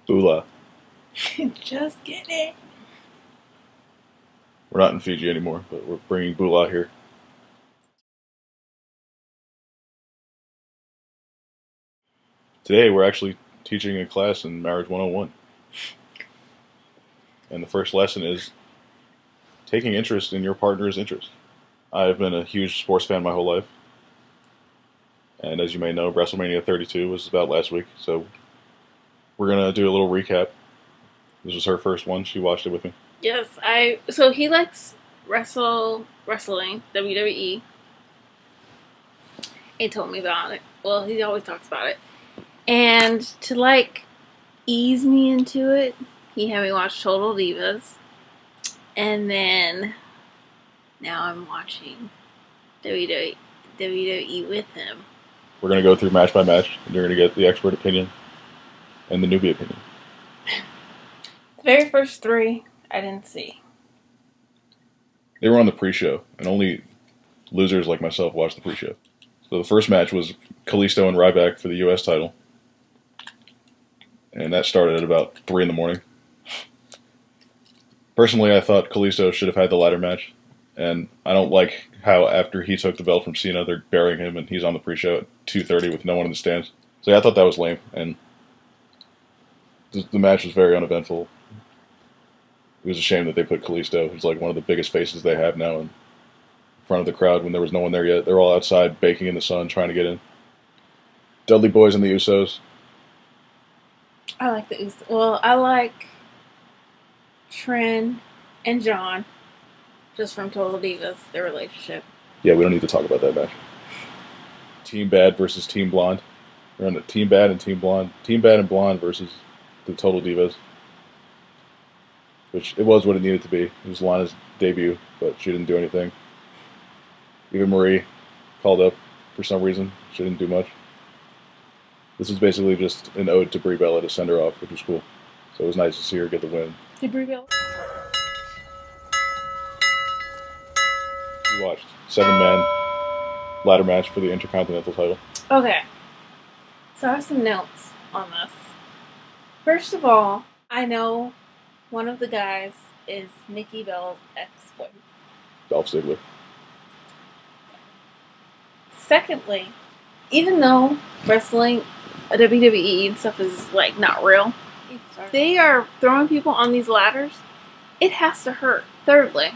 Bula. Just kidding. We're not in Fiji anymore, but we're bringing Bula here. Today we're actually teaching a class in Marriage 101. And the first lesson is taking interest in your partner's interest. I've been a huge sports fan my whole life. And as you may know, WrestleMania 32 was about last week, so we're going to do a little recap. This was her first one. She watched it with me. Yes, so he likes wrestling, WWE. He told me about it. Well, he always talks about it. And to ease me into it, he had me watch Total Divas. And then now I'm watching WWE with him. We're going to go through match by match, and you're going to get the expert opinion and the newbie opinion. The very first three I didn't see. They were on the pre-show, and only losers like myself watched the pre-show. So the first match was Kalisto and Ryback for the U.S. title. And that started at about 3 in the morning. Personally, I thought Kalisto should have had the ladder match. And I don't like how after he took the belt from Cena, they're burying him and he's on the pre-show at 2:30 with no one in the stands. So yeah, I thought that was lame. And the match was very uneventful. It was a shame that they put Kalisto, who's like one of the biggest faces they have now, in front of the crowd when there was no one there yet. They're all outside baking in the sun trying to get in. Dudley Boys and the Usos. I like the Usos. Well, I like Trin and John, just from Total Divas, their relationship. Yeah, we don't need to talk about that match. Team Bad versus Team Blonde. We're on the Team Bad and Team Blonde. Team Bad and Blonde versus the Total Divas. Which it was what it needed to be. It was Lana's debut, but she didn't do anything. Even Marie called up for some reason. She didn't do much. This was basically just an ode to Brie Bella to send her off, which was cool. So it was nice to see her get the win. Did Brie Bella? We watched 7-man ladder match for the Intercontinental title. Okay. So I have some notes on this. First of all, I know one of the guys is Nikki Bella's ex-boyfriend. Dolph Ziggler. Secondly, even though wrestling, WWE and stuff is not real, if they are throwing people on these ladders, it has to hurt. Thirdly,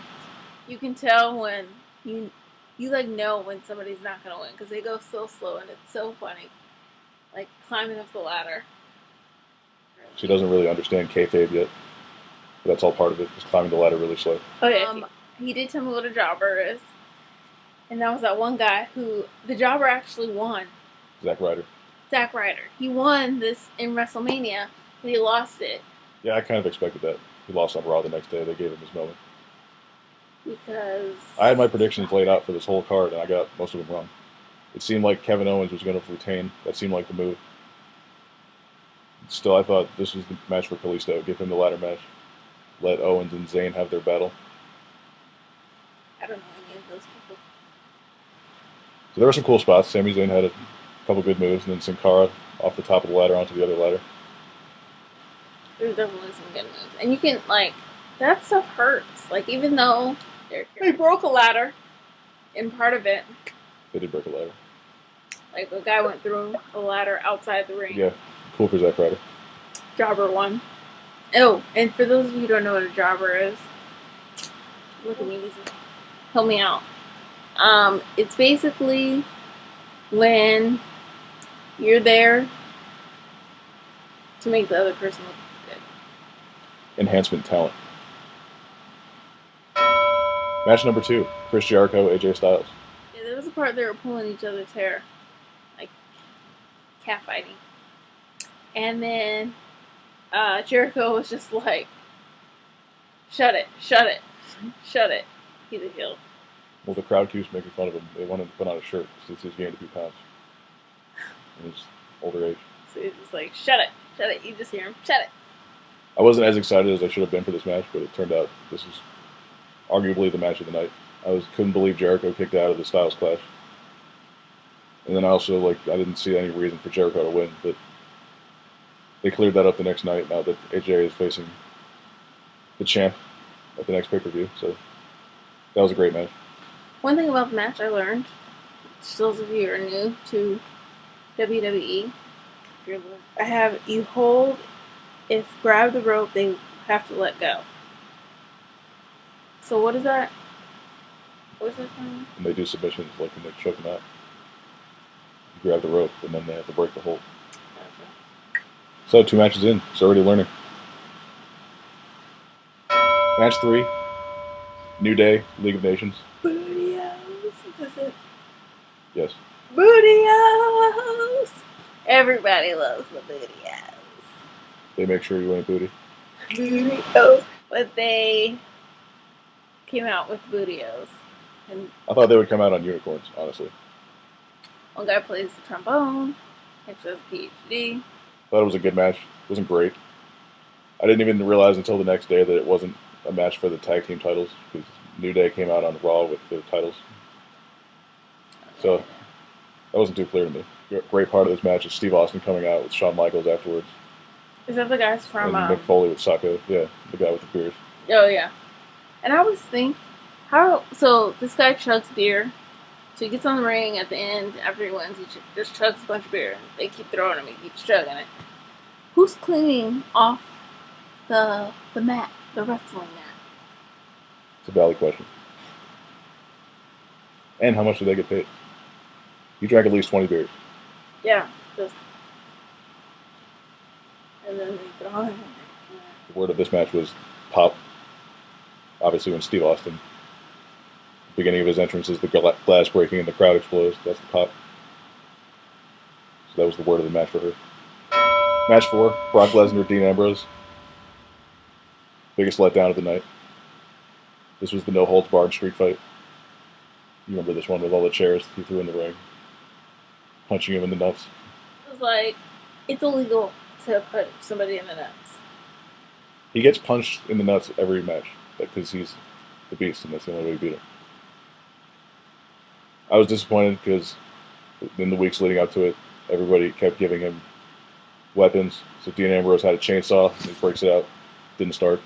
you can tell when you know when somebody's not gonna win because they go so slow and it's so funny, like climbing up the ladder. She doesn't really understand kayfabe yet. But that's all part of it. Just climbing the ladder really slow. Oh yeah. He did tell me what a jobber is. And that was that one guy who the jobber actually won. Zack Ryder. Zack Ryder. He won this in WrestleMania, but he lost it. Yeah, I kind of expected that. He lost on Raw the next day. They gave him his moment. Because I had my predictions laid out for this whole card, and I got most of them wrong. It seemed like Kevin Owens was going to retain. That seemed like the move. Still, I thought this was the match for Kalisto. Give him the ladder match. Let Owens and Zayn have their battle. I don't know any of those people. So there were some cool spots. Sami Zayn had a couple good moves, and then Sin Cara off the top of the ladder onto the other ladder. There's definitely some good moves. And you can, that stuff hurts. Even though they broke a ladder in part of it. They did break a ladder. The guy went through a ladder outside the ring. Yeah, cool for Zack Ryder. Jobber won. Oh, and for those of you who don't know what a jobber is, look at me, help me out. It's basically when you're there to make the other person look good. Enhancement talent. Match number 2, Chris Jericho, AJ Styles. Yeah, there was a part they were pulling each other's hair, like catfighting. And then Jericho was just like, shut it. He's a heel. Well, the crowd keeps making fun of him. They want him to put on a shirt since he's gained a few pounds. In his older age. So he's just like, shut it. You just hear him, shut it. I wasn't as excited as I should have been for this match, but it turned out this was arguably the match of the night. I couldn't believe Jericho kicked out of the Styles Clash. And then I also, I didn't see any reason for Jericho to win, but they cleared that up the next night. Now that AJ is facing the champ at the next pay-per-view, so that was a great match. One thing about the match I learned, to those of you who are new to WWE, I have you hold, if grab the rope, they have to let go. So what is that? What is that term? And they do submissions like when they choke them out. You grab the rope, and then they have to break the hold. Gotcha. So 2 matches in, it's already learning. Match 3, New Day, League of Nations. Bootios. Is this it? Yes. Bootios. Everybody loves the bootios. They make sure you ain't booty. Bootios. But they came out with bootios. And I thought they would come out on unicorns, honestly. one guy plays the trombone, next has a PhD. Thought it was a good match. It wasn't great. I didn't even realize until the next day that it wasn't a match for the tag team titles because New Day came out on Raw with the titles. So that wasn't too clear to me. Great part of this match is Steve Austin coming out with Shawn Michaels afterwards. Is that the guys from... And Mick Foley with Sacco. Yeah, the guy with the beard. Oh, yeah. And I always think, so this guy chugs beer. So he gets on the ring at the end, after he wins, he just chugs a bunch of beer. And they keep throwing him, he keeps chugging it. Who's cleaning off the mat, the wrestling mat? It's a valid question. And how much do they get paid? You drank at least 20 beers. Yeah, just... And then they throw him. The word of this match was pop. Obviously, when Steve Austin, beginning of his entrance, is the glass breaking and the crowd explodes. That's the pop. So that was the word of the match for her. Match 4, Brock Lesnar, Dean Ambrose. Biggest letdown of the night. This was the no-holds-barred street fight. You remember this one with all the chairs he threw in the ring. Punching him in the nuts. It was like, it's illegal to put somebody in the nuts. He gets punched in the nuts every match because he's the beast and that's the only way to beat him. I was disappointed because in the weeks leading up to it, everybody kept giving him weapons. So Dean Ambrose had a chainsaw, and he breaks it out. Didn't start.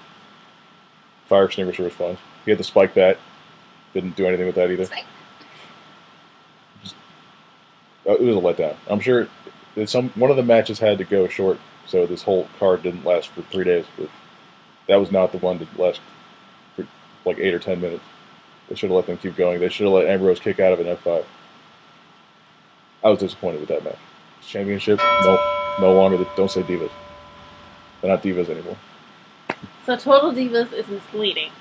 Fire extinguisher was fine. He had the spike bat. Didn't do anything with that either. It was a letdown. I'm sure one of the matches had to go short, so this whole card didn't last for 3 days. But that was not the one to last for like 8 or 10 minutes. They should have let them keep going. They should have let Ambrose kick out of an F5. I was disappointed with that match. Championship, no longer. Don't say Divas. They're not Divas anymore. So Total Divas is misleading.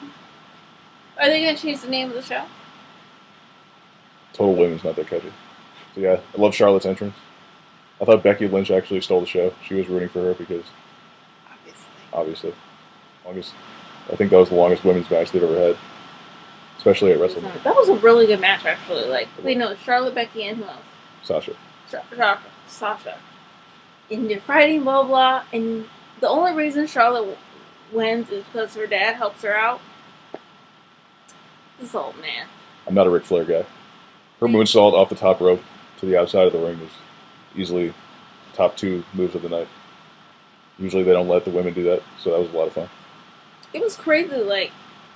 Are they going to change the name of the show? Total Women's not that catchy. So yeah, I love Charlotte's entrance. I thought Becky Lynch actually stole the show. She was rooting for her because, obviously, I think that was the longest women's match they've ever had, especially at WrestleMania. That was a really good match, actually. Like, wait, no, Charlotte, Becky, and who else? Sasha. Sasha. And they're fighting, blah, blah, and the only reason Charlotte wins is because her dad helps her out. This old man. I'm not a Ric Flair guy. Her moonsault off the top rope to the outside of the ring was easily top 2 moves of the night. Usually they don't let the women do that, so that was a lot of fun. It was crazy, like,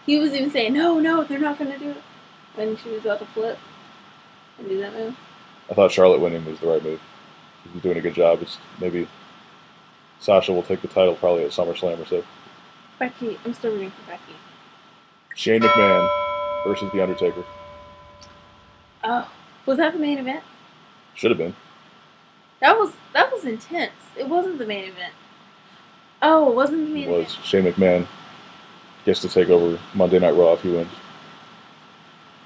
he was even saying, no, they're not going to do it. When she was about to flip and do that move. I thought Charlotte winning was the right move. She was doing a good job. It's maybe Sasha will take the title probably at SummerSlam or so. Becky, I'm still rooting for Becky. Shane McMahon versus The Undertaker. Oh, was that the main event? Should have been. That was intense. It wasn't the main event. Oh, it wasn't the main event. It was. Shane McMahon gets to take over Monday Night Raw if he wins.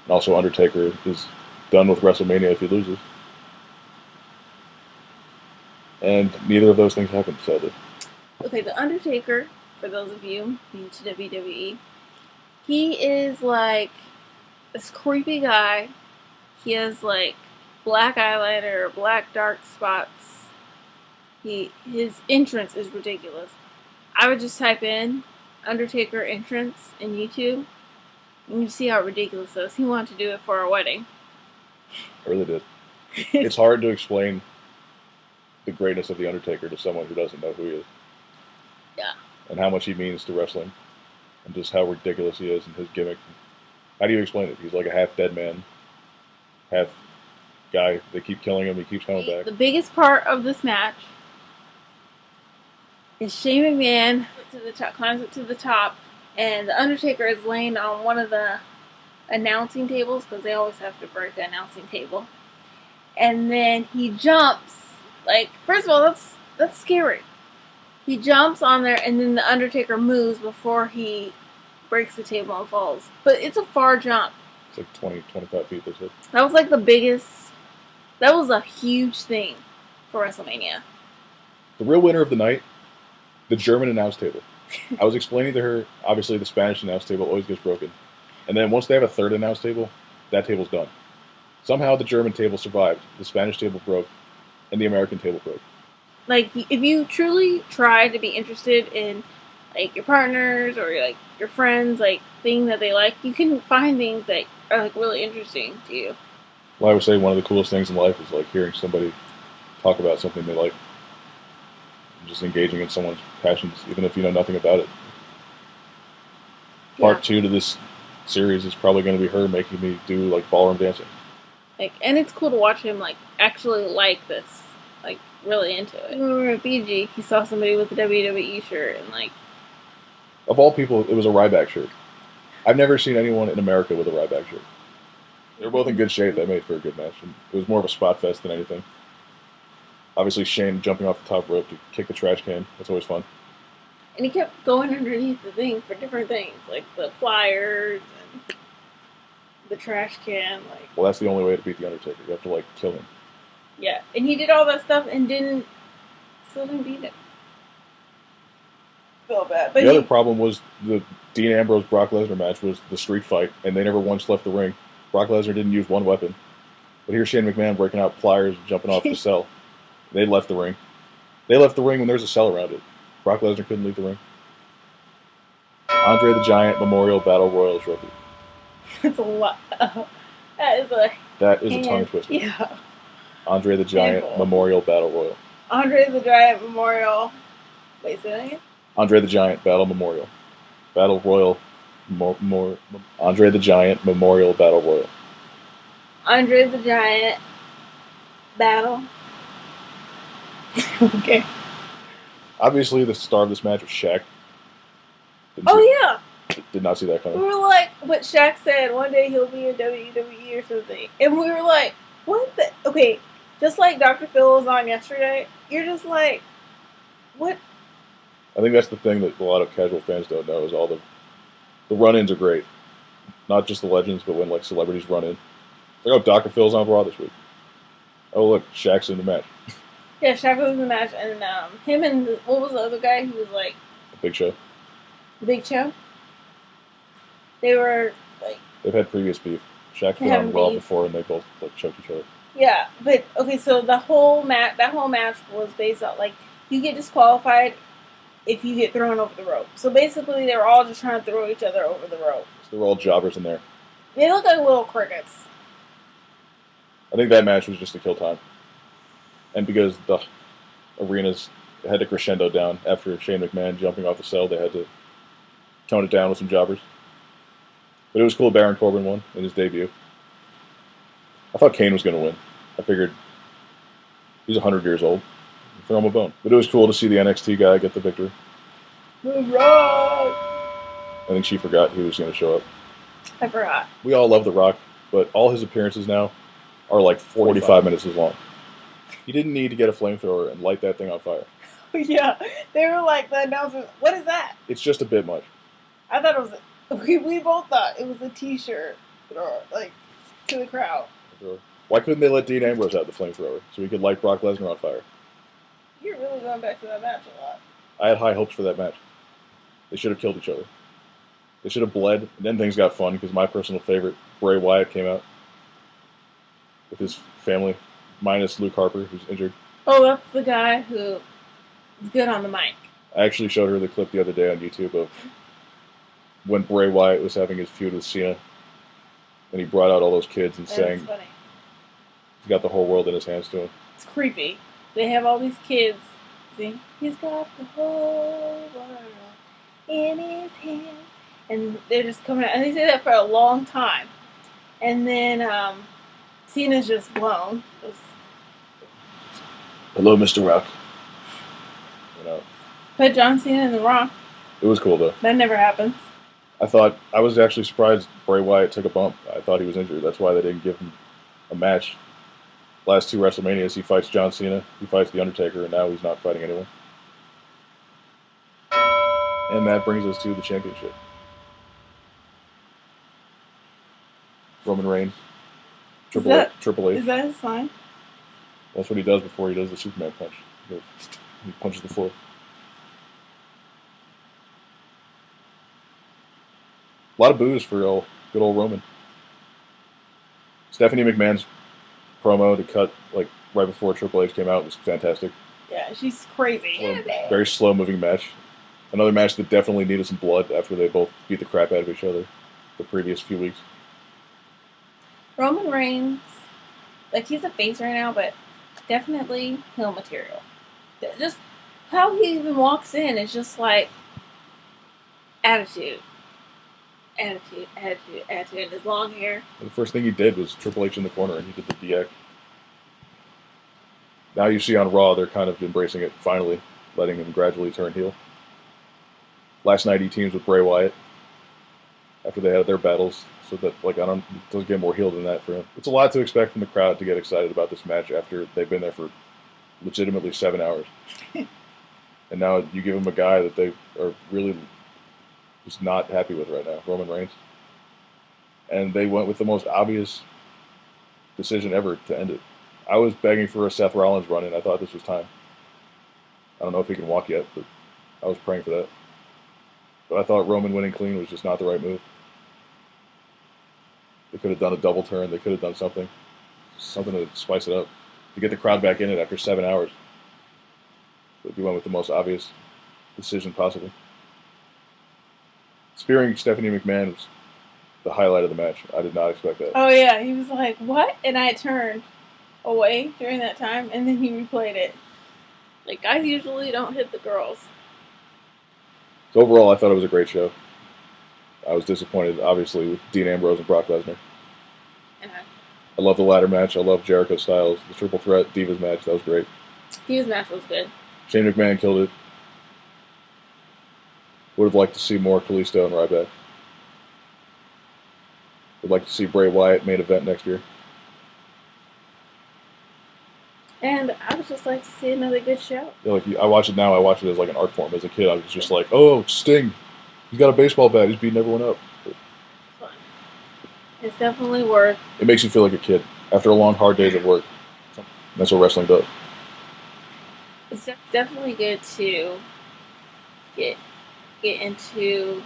And also Undertaker is done with WrestleMania if he loses. And neither of those things happened, sadly. Okay, The Undertaker, for those of you new to WWE, he is like this creepy guy. He has like black eyeliner, black dark spots. His entrance is ridiculous. I would just type in Undertaker entrance in YouTube, and you see how ridiculous it is. He wanted to do it for our wedding. I really did. It's hard to explain the greatness of The Undertaker to someone who doesn't know who he is. Yeah. And how much he means to wrestling. And just how ridiculous he is and his gimmick. How do you explain it? He's like a half-dead man. Half guy. They keep killing him. He keeps coming back. The biggest part of this match is Shane McMahon climbs up to the top, and The Undertaker is laying on one of the announcing tables, because they always have to break the announcing table. And then he jumps. Like, first of all, that's scary. He jumps on there, and then The Undertaker moves before he breaks the table and falls. But it's a far jump. It's like 20, 25 feet, they said. That was like the biggest... That was a huge thing for WrestleMania. The real winner of the night, the German announce table. I was explaining to her, obviously the Spanish announce table always gets broken. And then once they have a third announce table, that table's done. Somehow the German table survived, the Spanish table broke, and the American table broke. Like, if you truly try to be interested in, like, your partners or, like, your friends, like, things that they like, you can find things that are, like, really interesting to you. Well, I would say one of the coolest things in life is, like, hearing somebody talk about something they like. Just engaging in someone's passions, even if you know nothing about it. Part 2 to this series is probably going to be her making me do, like, ballroom dancing. Like, and it's cool to watch him, like, actually like this. Like, really into it. When we were in Fiji, he saw somebody with a WWE shirt, and, like... Of all people, it was a Ryback shirt. I've never seen anyone in America with a Ryback shirt. They were both in good shape. That made for a good match. And it was more of a spot fest than anything. Obviously, Shane jumping off the top rope to kick the trash can. That's always fun. And he kept going underneath the thing for different things, like the flyers and the trash can. Like, well, that's the only way to beat The Undertaker. You have to, like, kill him. Yeah, and he did all that stuff and still didn't beat him. Feel bad. But the other problem was the Dean Ambrose-Brock Lesnar match was the street fight, and they never once left the ring. Brock Lesnar didn't use one weapon. But here's Shane McMahon breaking out pliers and jumping off the cell. They left the ring. They left the ring when there's a cell around it. Brock Lesnar couldn't leave the ring. Andre the Giant Memorial Battle Royal Trophy. That's a lot. That is a tongue twister. Yeah. Andre the Giant Painful. Memorial Battle Royal. Andre the Giant Memorial. Wait, say that again? Andre the Giant Battle Memorial. Battle Royal. Andre the Giant Memorial Battle Royal. Andre the Giant Battle. Okay. Obviously, the star of this match was Shaq. Yeah. Did not see that coming. We were like, what Shaq said, one day he'll be in WWE or something. And we were like, what the... Okay, just like Dr. Phil was on yesterday, you're just like, what? I think that's the thing that a lot of casual fans don't know is all the run-ins are great. Not just the legends, but when, like, celebrities run in. It's like, oh, Dr. Phil's on Raw this week. Oh, look, Shaq's in the match. Yeah, Shaq was in the match, and him and what was the other guy who was like Big Show. Big Show? They were like they've had previous beef. Shaq's been on Raw before, and they both like choked each other. Yeah, but okay, so that whole match was based on like you get disqualified if you get thrown over the rope. So basically, they were all just trying to throw each other over the rope. So they were all jobbers in there. They look like little crickets. I think that match was just to kill time. And because the arenas had to crescendo down after Shane McMahon jumping off the cell, they had to tone it down with some jobbers. But it was cool Baron Corbin won in his debut. I thought Kane was going to win. I figured he's 100 years old. Throw him a bone. But it was cool to see the NXT guy get the victory. Right. I think she forgot he was going to show up. I forgot. We all love The Rock, but all his appearances now are like 45 minutes as long. He didn't need to get a flamethrower and light that thing on fire. Yeah, they were like the announcers. What is that? It's just a bit much. I thought it was. We both thought it was a T-shirt, like to the crowd. Why couldn't they let Dean Ambrose have the flamethrower so he could light Brock Lesnar on fire? You're really going back to that match a lot. I had high hopes for that match. They should have killed each other. They should have bled, and then things got fun because my personal favorite, Bray Wyatt, came out with his family. Minus Luke Harper, who's injured. Oh, that's the guy who is good on the mic. I actually showed her the clip the other day on YouTube of when Bray Wyatt was having his feud with Cena, and he brought out all those kids and sang. Funny. He's got the whole world in his hands to him. It's creepy. They have all these kids. See, he's got the whole world in his hands, and they're just coming out. And they say that for a long time, and then Cena's just blown. Hello, Mr. Rock. You know, Put John Cena in the Rock. it was cool though. That never happens. I was actually surprised Bray Wyatt took a bump. I thought he was injured. That's why they didn't give him a match. Last 2 WrestleManias, he fights John Cena, he fights The Undertaker, and now he's not fighting anyone. And that brings us to the championship. Roman Reigns, Triple H. Is that his sign? That's what he does before he does the Superman punch. He punches the floor. A lot of boos for good old Roman. Stephanie McMahon's promo to cut like right before Triple H came out was fantastic. Yeah, she's crazy. Very slow moving match. Another match that definitely needed some blood after they both beat the crap out of each other the previous few weeks. Roman Reigns, like he's a face right now, but definitely heel material. Just how he even walks in is just like attitude. And his long hair. The first thing he did was Triple H in the corner, and he did the DX. Now you see on Raw, they're kind of embracing it, finally, letting him gradually turn heel. Last night he teams with Bray Wyatt after they had their battles, so that it doesn't get more heel than that for him. It's a lot to expect from the crowd to get excited about this match after they've been there for legitimately 7 hours. And now you give them a guy that they are really just not happy with right now, Roman Reigns. And they went with the most obvious decision ever to end it. I was begging for a Seth Rollins run, and I thought this was time. I don't know if he can walk yet, but I was praying for that. But I thought Roman winning clean was just not the right move. They could have done a double turn. They could have done something to spice it up, to get the crowd back in it after 7 hours. But we went with the most obvious decision possible. Spearing Stephanie McMahon was the highlight of the match. I did not expect that. Oh yeah, he was like, "What?" And I turned away during that time, and then he replayed it. Like, guys usually don't hit the girls. So overall, I thought it was a great show. I was disappointed, obviously, with Dean Ambrose and Brock Lesnar. I love the ladder match. I love Jericho Styles. The Triple Threat Divas match, that was great. Divas match was good. Shane McMahon killed it. Would have liked to see more Kalisto and Ryback. Would like to see Bray Wyatt main event next year. And I would just like to see another good show. Yeah, I watch it now. I watch it as like an art form. As a kid, I was just like, "Oh, Sting, he's got a baseball bat. He's beating everyone up." But fun. It's definitely worth. It makes you feel like a kid after a long, hard days of work. That's what wrestling does. It's definitely good to get into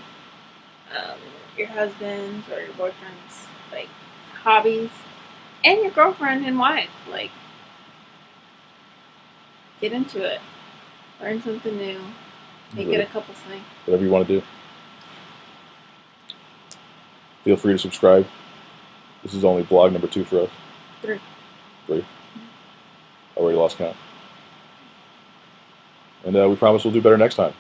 your husband's or your boyfriend's like hobbies, and your girlfriend and wife. Like, get into it, learn something new, make it a couple thing. Whatever you want to do. Feel free to subscribe. This is only blog number 2 for us. 3. Already lost count. And we promise we'll do better next time.